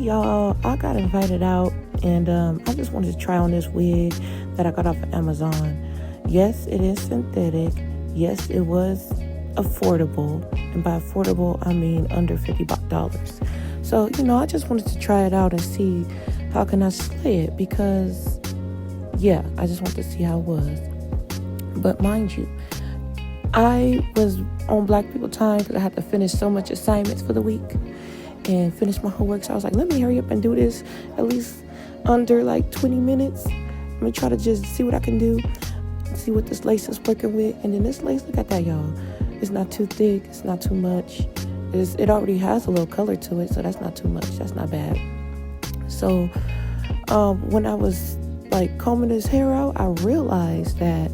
y'all, I got invited out and I just wanted to try on this wig that I got off of Amazon. Yes, it is synthetic. Yes, it was affordable. And by affordable, I mean under $50. So, I just wanted to try it out and see how can I slay it because, yeah, I just wanted to see how it was. But mind you, I was on Black People Time because I had to finish so much assignments for the week and finish my homework. So I was like, let me hurry up and do this at least under like 20 minutes. Let me try to just see what I can do, see what this lace is working with. And then this lace, look at that, y'all. It's not too thick. It's not too much. It already has a little color to it, so that's not too much. That's not bad. So when I was like combing his hair out, I realized that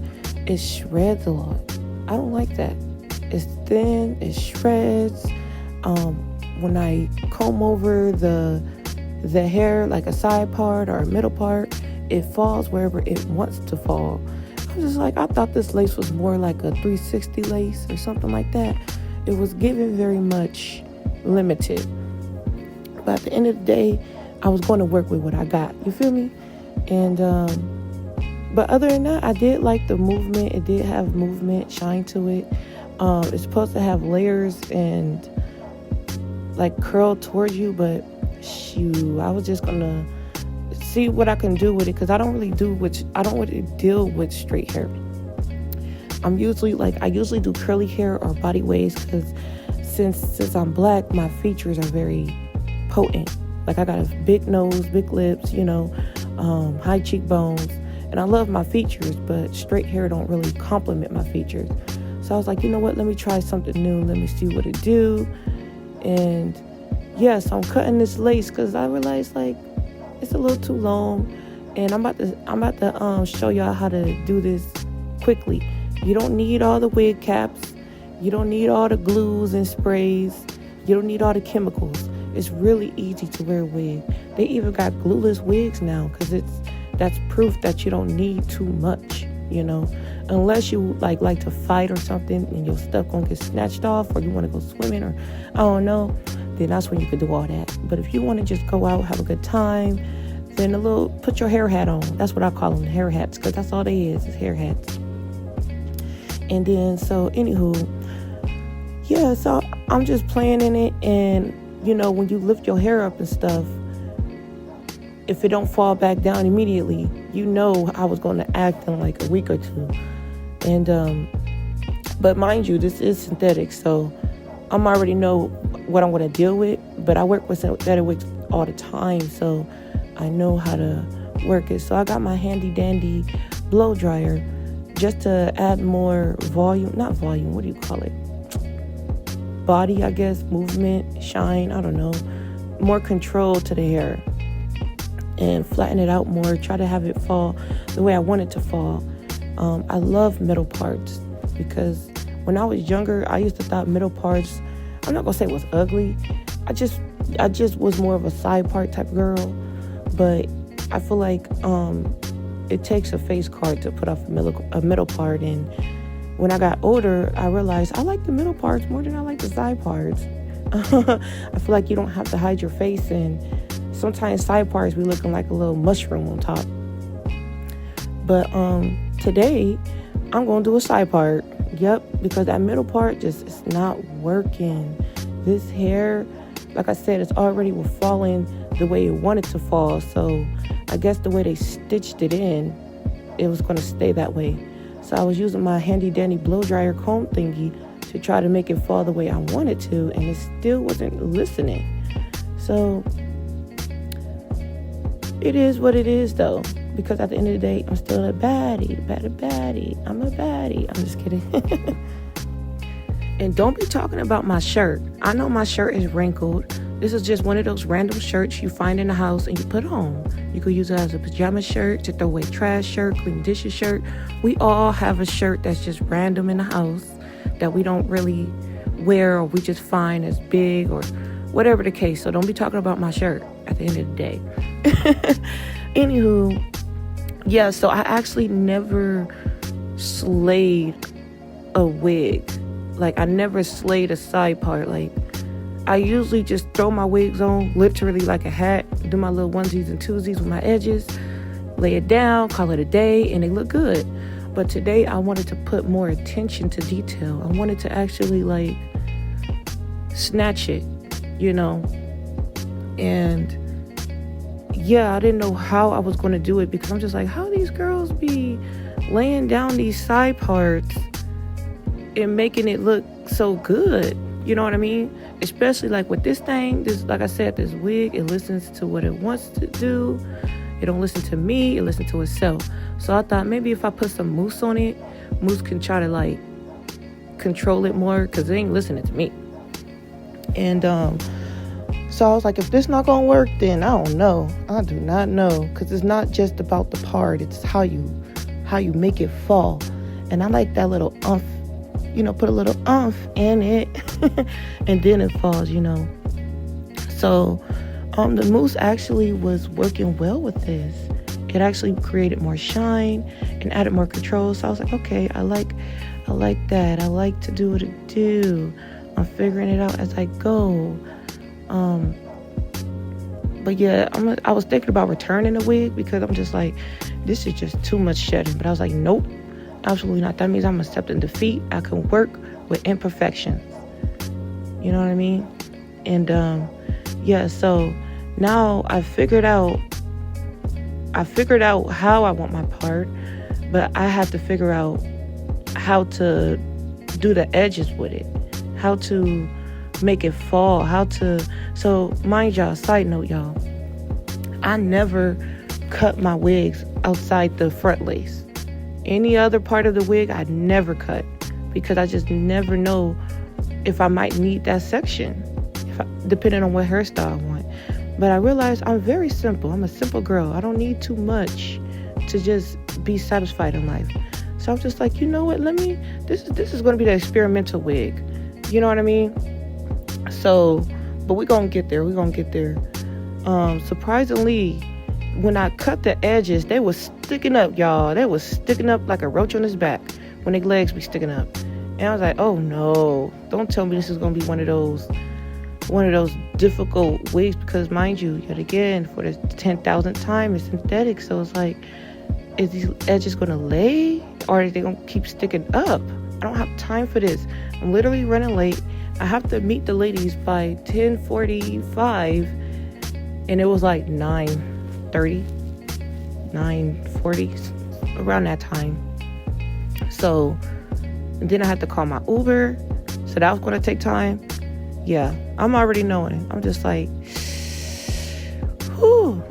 it shreds a lot. I don't like that. It's thin, it shreds. When I comb over the hair, like a side part or a middle part, it falls wherever it wants to fall. I was just like, I thought this lace was more like a 360 lace or something like that. It was given very much limited. But at the end of the day, I was going to work with what I got. You feel me? And but other than that, I did like the movement. It did have movement, shine to it. It's supposed to have layers and like curl towards you, but shoot, I was just gonna see what I can do with it because I don't really deal with straight hair. I usually do curly hair or body waves because since I'm Black, my features are very potent. Like I got a big nose, big lips, high cheekbones. And I love my features, but straight hair don't really complement my features. So I was like, you know what? Let me try something new. Let me see what it do. And yes, I'm cutting this lace because I realized like it's a little too long. And I'm about to show y'all how to do this quickly. You don't need all the wig caps. You don't need all the glues and sprays. You don't need all the chemicals. It's really easy to wear a wig. They even got glueless wigs now because that's proof that you don't need too much, unless you like to fight or something and your stuff gonna get snatched off or you want to go swimming or I don't know, then that's when you can do all that. But if you want to just go out, have a good time, then put your hair hat on. That's what I call them, hair hats, because that's all they is hair hats. And then so anywho, yeah, so I'm just playing in it, and when you lift your hair up and stuff, if it don't fall back down immediately, I was going to act in like a week or two. And but mind you, this is synthetic, so I'm already know what I'm going to deal with. But I work with synthetic wigs all the time, so I know how to work it. So I got my handy dandy blow dryer just to add more volume, not volume, what do you call it? Body, I guess, movement, shine, I don't know, more control to the hair. And flatten it out more, try to have it fall the way I want it to fall. I love middle parts because when I was younger, I used to thought middle parts, I'm not gonna say it was ugly. I just was more of a side part type girl. But I feel like it takes a face card to put off a middle part. And when I got older, I realized I like the middle parts more than I like the side parts. I feel like you don't have to hide your face, and sometimes side parts be looking like a little mushroom on top. But today I'm gonna do a side part. Yep, because that middle part just is not working. This hair, like I said, it's already falling the way it wanted to fall. So I guess the way they stitched it in, it was gonna stay that way. So I was using my handy dandy blow dryer comb thingy to try to make it fall the way I wanted to, and it still wasn't listening. So it is what it is, though, because at the end of the day, I'm still a baddie. I'm a baddie. I'm just kidding. And don't be talking about my shirt. I know my shirt is wrinkled. This is just one of those random shirts you find in the house and you put on. You could use it as a pajama shirt, to throw away trash shirt, clean dishes shirt. We all have a shirt that's just random in the house that we don't really wear, or we just find as big, or whatever the case. So don't be talking about my shirt at the end of the day. Anywho, yeah, so I actually never slayed a wig. Like, I never slayed a side part. Like, I usually just throw my wigs on, literally like a hat, do my little onesies and twosies with my edges, lay it down, call it a day, and they look good. But today I wanted to put more attention to detail. I wanted to actually like snatch it, and yeah, I didn't know how I was going to do it, because I'm just like, how these girls be laying down these side parts and making it look so good, you know what I mean? Especially like with this thing, like I said, this wig, it listens to what it wants to do. It don't listen to me, it listens to itself. So I thought maybe if I put some mousse on it, mousse can try to like control it more, because it ain't listening to me. And so I was like, if this not gonna work, then I don't know. I do not know, because it's not just about the part, it's how you make it fall. And I like that little umph, put a little umph in it and then it falls, So the mousse actually was working well with this. It actually created more shine and added more control. So I was like, okay, I like that. I like to do what it do. I'm figuring it out as I go. But yeah, I was thinking about returning the wig, because I'm just like, this is just too much shedding. But I was like, nope, absolutely not. That means I'm accepting defeat. I can work with imperfections. You know what I mean? And yeah, so now I figured out how I want my part, but I have to figure out how to do the edges with it, how to make it fall, so mind y'all, side note y'all, I never cut my wigs outside the front lace. Any other part of the wig I never cut, because I just never know if I might need that section, depending on what hairstyle I want. But I realized I'm very simple. I'm a simple girl. I don't need too much to just be satisfied in life. So I'm just like, you know what? This is going to be the experimental wig. You know what I mean? So, but we're going to get there. Surprisingly, when I cut the edges, they was sticking up, y'all. They was sticking up like a roach on his back when their legs be sticking up. And I was like, oh no, don't tell me this is going to be one of those difficult wigs, because mind you, yet again, for the 10,000th time, it's synthetic. So it's like, is these edges going to lay, or are they going to keep sticking up? I don't have time for this. I'm literally running late. I have to meet the ladies by 10:45, and it was like 9:30, 9:40, around that time. So then I had to call my Uber, so that was going to take time. Yeah, I'm already knowing. I'm just like, whew.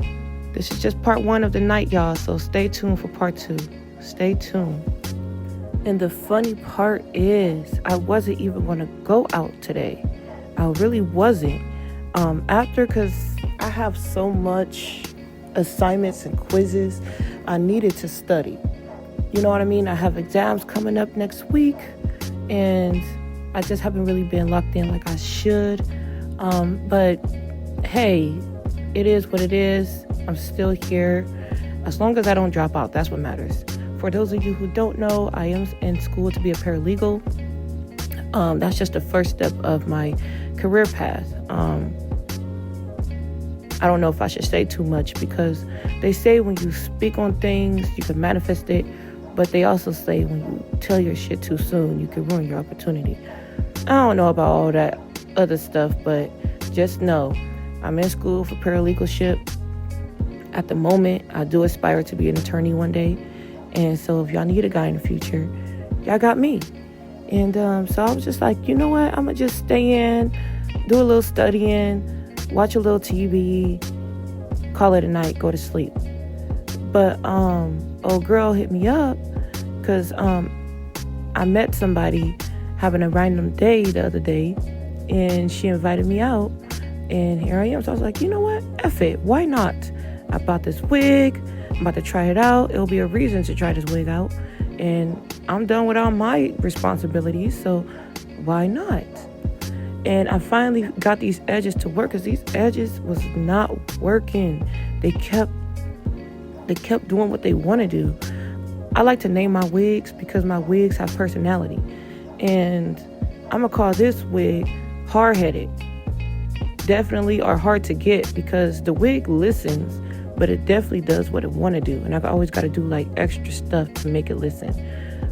This is just part 1 of the night, y'all. So stay tuned for part 2. Stay tuned. And the funny part is, I wasn't even going to go out today. I really wasn't. Because I have so much assignments and quizzes, I needed to study. You know what I mean? I have exams coming up next week, and I just haven't really been locked in like I should. But hey, it is what it is. I'm still here. As long as I don't drop out, that's what matters. For those of you who don't know, I am in school to be a paralegal. That's just the first step of my career path. I don't know if I should say too much, because they say when you speak on things, you can manifest it. But they also say when you tell your shit too soon, you can ruin your opportunity. I don't know about all that other stuff, but just know I'm in school for paralegalship. At the moment, I do aspire to be an attorney one day. And so if y'all need a guy in the future, y'all got me. And so I was just like, you know what? I'm going to just stay in, do a little studying, watch a little TV, call it a night, go to sleep. But old girl hit me up, because I met somebody having a random day the other day, and she invited me out, and here I am. So I was like, you know what? F it. Why not? I bought this wig. I'm about to try it out. It'll be a reason to try this wig out. And I'm done with all my responsibilities, so why not? And I finally got these edges to work, because these edges was not working. They kept doing what they want to do. I like to name my wigs because my wigs have personality. And I'm going to call this wig hard-headed. definitely are hard to get because the wig listens, but it definitely does what it want to do. And I've always got to do like extra stuff to make it listen.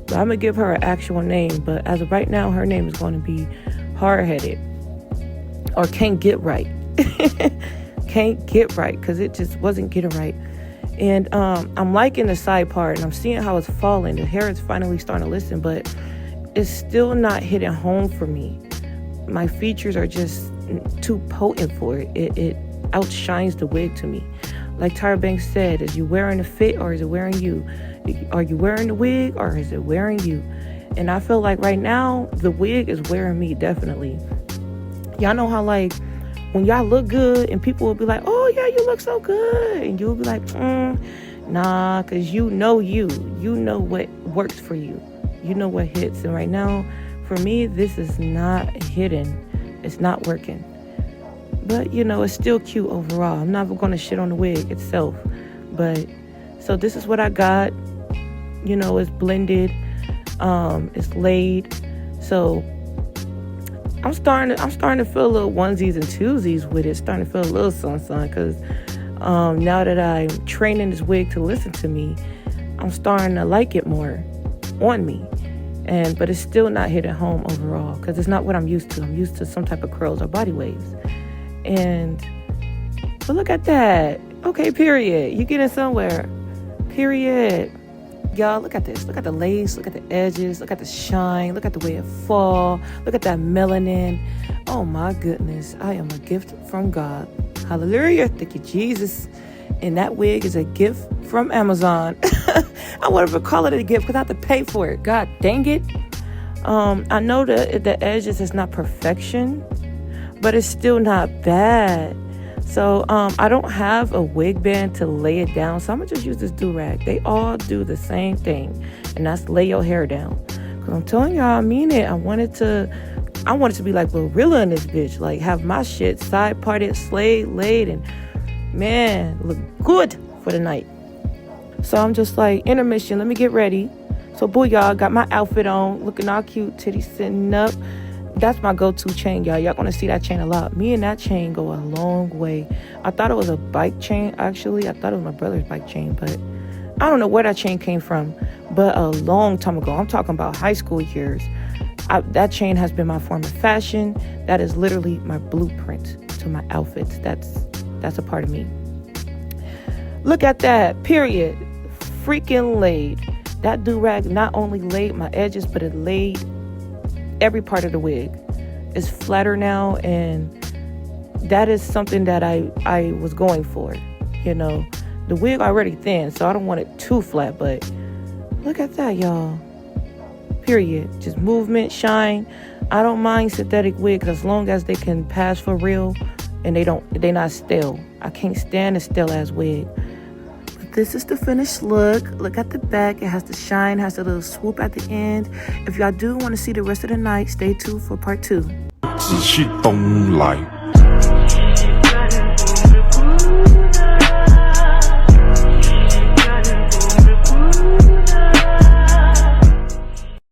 But I'm going to give her an actual name. But as of right now, her name is going to be Hard-Headed or Can't Get Right. Can't Get Right, because it just wasn't getting right. And I'm liking the side part, and I'm seeing how it's falling. The hair is finally starting to listen, but it's still not hitting home for me. My features are just too potent for it. It outshines the wig to me. Like Tyra Banks said, is you wearing a fit or is it wearing you? Are you wearing the wig or is it wearing you? And I feel like right now, the wig is wearing me, definitely. Y'all know how, like, when y'all look good and people will be like, oh, yeah, you look so good. And you'll be like, nah, because you know what works for you. You know what hits. And right now, for me, this is not hitting. It's not working. But, it's still cute overall. I'm not going to shit on the wig itself. But, so this is what I got. It's blended. It's laid. So I'm starting to feel a little onesies and twosies with it. Starting to feel a little something because now that I'm training this wig to listen to me, I'm starting to like it more on me. But it's still not hitting home overall because it's not what I'm used to. I'm used to some type of curls or body waves. But look at that. Okay, period. You getting somewhere. Period. Y'all, look at this. Look at the lace. Look at the edges. Look at the shine. Look at the way it fall. Look at that melanin. Oh, my goodness. I am a gift from God. Hallelujah. Thank you, Jesus. And that wig is a gift from Amazon. I wouldn't even call it a gift because I have to pay for it. God dang it. I know that the edges is not perfection, but it's still not bad. So I don't have a wig band to lay it down, so I'm gonna just use this do-rag. They all do the same thing, and that's lay your hair down. Cause I'm telling y'all, I mean it. I want it to be like Glorilla in this bitch, like have my shit side parted, slayed, laid, and man, look good for the night. So I'm just like, intermission, let me get ready. So booyah, got my outfit on, looking all cute, titties sitting up. That's my go-to chain, y'all. Y'all gonna see that chain a lot. Me and that chain go a long way. I thought it was a bike chain, actually. I thought it was my brother's bike chain, but I don't know where that chain came from. But a long time ago, I'm talking about high school years, that chain has been my form of fashion. That is literally my blueprint to my outfits. That's a part of me. Look at that, period. Freaking laid. That do-rag not only laid my edges, but it laid every part of the wig. It's flatter now, and that is something that I was going for. The wig already thin, so I don't want it too flat, but look at that, y'all. Period. Just movement, shine. I don't mind synthetic wigs as long as they can pass for real and they not stale. I can't stand a stale ass wig. This is the finished look. Look at the back. It has the shine, has a little swoop at the end. If y'all do want to see the rest of the night, stay tuned for part 2. 仔细东来。